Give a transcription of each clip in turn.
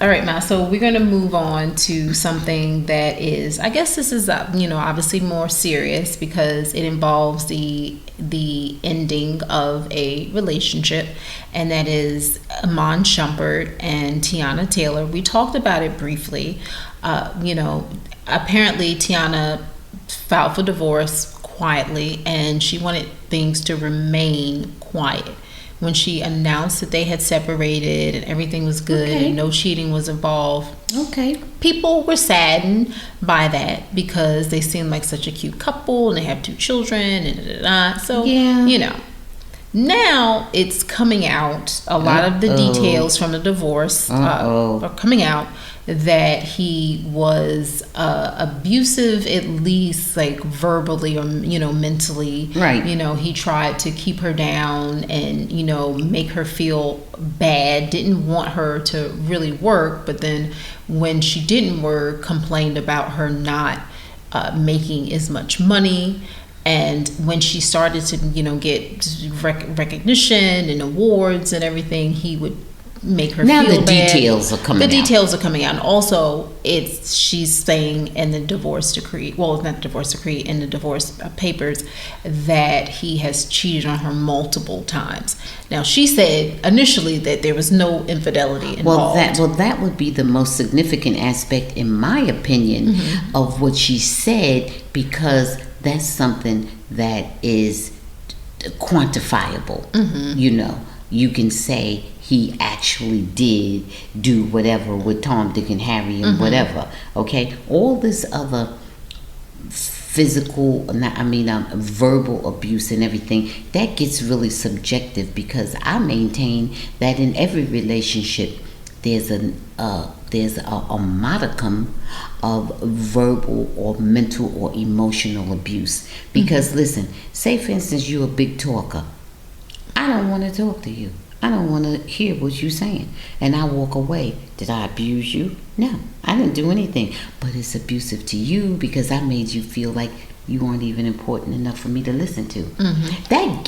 All right, Ma. So we're going to move on to something that is, I guess this is, obviously more serious because it involves the ending of a relationship, and that is Iman Shumpert and Teyana Taylor. We talked about it briefly. Apparently Teyana filed for divorce quietly, and she wanted things to remain quiet. When she announced that they had separated and everything was good and no cheating was involved, people were saddened by that because they seemed like such a cute couple and they have 2 children and So, now it's coming out. A lot of the details from the divorce are coming out, that he was abusive, at least like verbally or mentally. Right. He tried to keep her down and make her feel bad. Didn't want her to really work, but then when she didn't work, complained about her not making as much money. And when she started to get recognition and awards and everything, he would make her now feel the bad. Details are coming out. The details are coming out. And also, she's saying in the divorce decree, well, not the divorce decree, in the divorce papers, that he has cheated on her multiple times. Now, she said initially that there was no infidelity involved. Well, that would be the most significant aspect, in my opinion, of what she said, because that's something that is quantifiable. You can say he actually did do whatever with Tom, Dick, and Harry and whatever. Okay, all this other physical, verbal abuse and everything, that gets really subjective, because I maintain that in every relationship there's a modicum of verbal or mental or emotional abuse. Because listen, say for instance you're a big talker. I don't want to talk to you. I don't want to hear what you're saying. And I walk away. Did I abuse you? No, I didn't do anything. But it's abusive to you because I made you feel like you weren't even important enough for me to listen to. That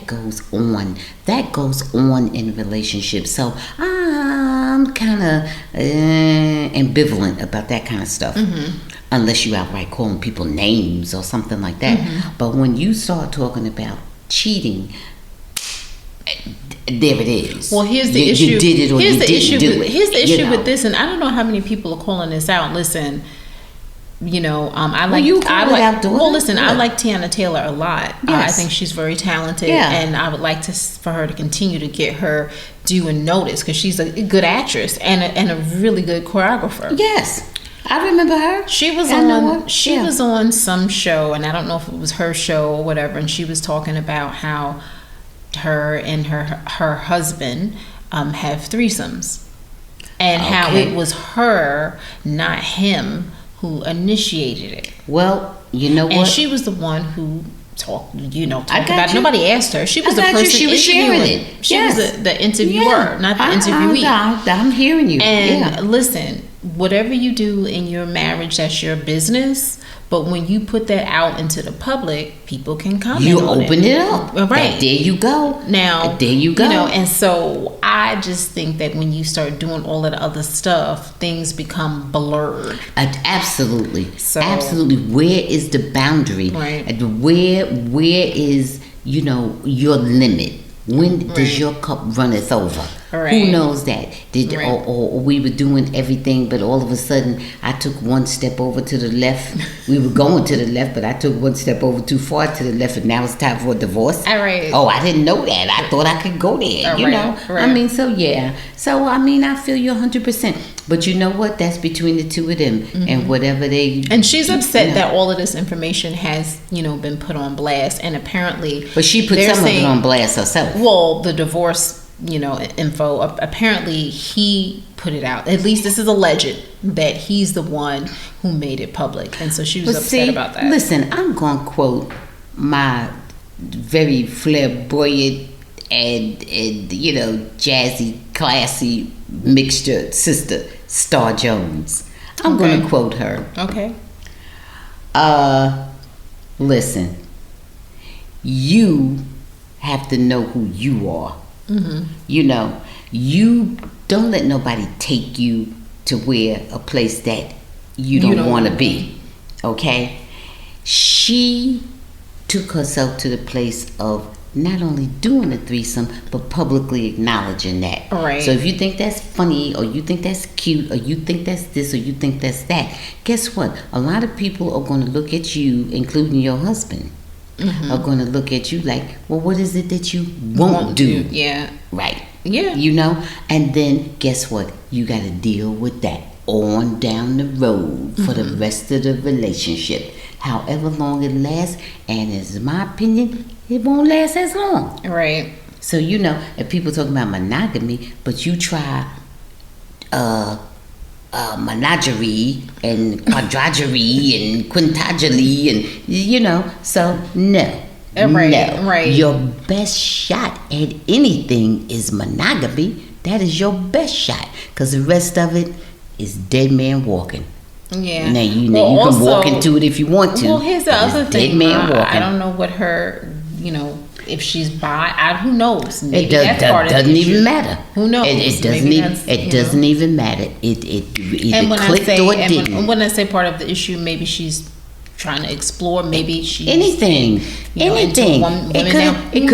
goes on. That goes on in relationships. So I'm kind of ambivalent about that kind of stuff. Unless you outright calling people names or something like that. But when you start talking about cheating, there it is. Well, here's the issue. You did it or you didn't do it. Here's the issue with this, and I don't know how many people are calling this out. Listen, I like. I like Teyana Taylor a lot. Yes. I think she's very talented, and I would like for her to continue to get her due and notice, because she's a good actress and a really good choreographer. Yes. I remember her. She was on some show, and I don't know if it was her show or whatever, and she was talking about how her and her husband have threesomes, and how it was her, not him, who initiated it. Well, you know what? And she was the one who talked about it. Nobody asked her. She was the person she was sharing it. She was the interviewer, not the interviewee. I'm hearing you. And listen, whatever you do in your marriage, that's your business. But when you put that out into the public, people can comment you on it. You open it up. Right. There you go. Now, there you go. And so I just think that when you start doing all of the other stuff, things become blurred. Absolutely. Absolutely. Where is the boundary? Right. Where is, your limit? When does your cup runneth over? Right. Who knows that? Or we were doing everything, but all of a sudden I took one step over to the left. We were going to the left, but I took one step over too far to the left, and now it's time for a divorce. All right. Oh, I didn't know that. I thought I could go there. Right. So yeah. So I feel you 100%. But you know what? That's between the two of them, and whatever they. And she's upset that all of this information has, been put on blast, and apparently. But she put some of it on blast herself. Well, the divorce, info. Apparently, he put it out. At least this is alleged that he's the one who made it public, and so she was upset about that. Listen, I'm gonna quote my very flamboyant and jazzy, classy mixture sister, Star Jones. I'm gonna quote her. Okay. Listen, you have to know who you are You know, you don't let nobody take you to where a place that you don't want to be. Okay? She took herself to the place of not only doing a threesome, but publicly acknowledging that. Right. So if you think that's funny, or you think that's cute, or you think that's this, or you think that's that, guess what? A lot of people are going to look at you, including your husband, are going to look at you like, well, what is it that you won't do? Yeah. Right. Yeah. You know? And then guess what? You got to deal with that on down the road for the rest of the relationship. However long it lasts, and in my opinion, it won't last as long. Right. So, you know, if people talking about monogamy, but you try menagerie and quadrigery and quintagery and, you know, so no. Right. Your best shot at anything is monogamy. That is your best shot, because the rest of it is dead man walking. Yeah. Now you can walk into it if you want to. Well, here's the other thing. Dead man walking. I don't know what her, you know, if she's bi. Who knows? Maybe it doesn't even matter. Who knows? It doesn't even matter. It either clicked or it didn't. When I say part of the issue, maybe she's trying to explore. Maybe she's anything. It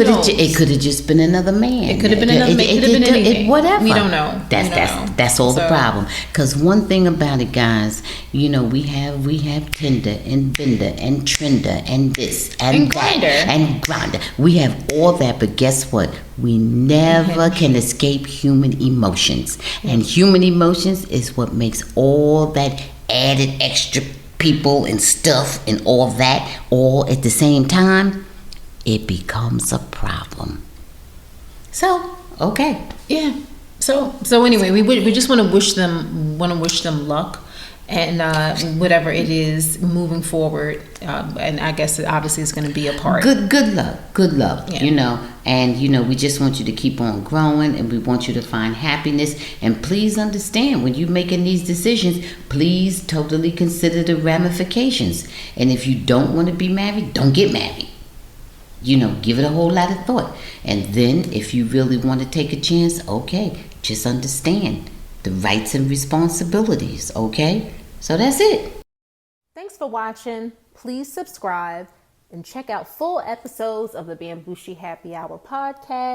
could have just been another man. It could have been another man. It could have been anything. Whatever. We don't know. That's all the problem. Because one thing about it, guys, you know, we have Tinder and Bender and Trender and this and that and Grindr. We have all that, but guess what? We never can escape human emotions, and human emotions is what makes all that added extra people and stuff and all that all at the same time. It becomes a problem. So okay, yeah. So anyway, we just want to wish them luck, and whatever it is moving forward. And I guess it obviously is going to be a part. Good luck. Yeah. You know, and you know, we just want you to keep on growing, and we want you to find happiness. And please understand, when you're making these decisions, please totally consider the ramifications. And if you don't want to be married, don't get married. You know, give it a whole lot of thought. And then if you really want to take a chance, okay, just understand the rights and responsibilities, okay? So that's it. Thanks for watching. Please subscribe and check out full episodes of the Bamgboshe Happy Hour podcast.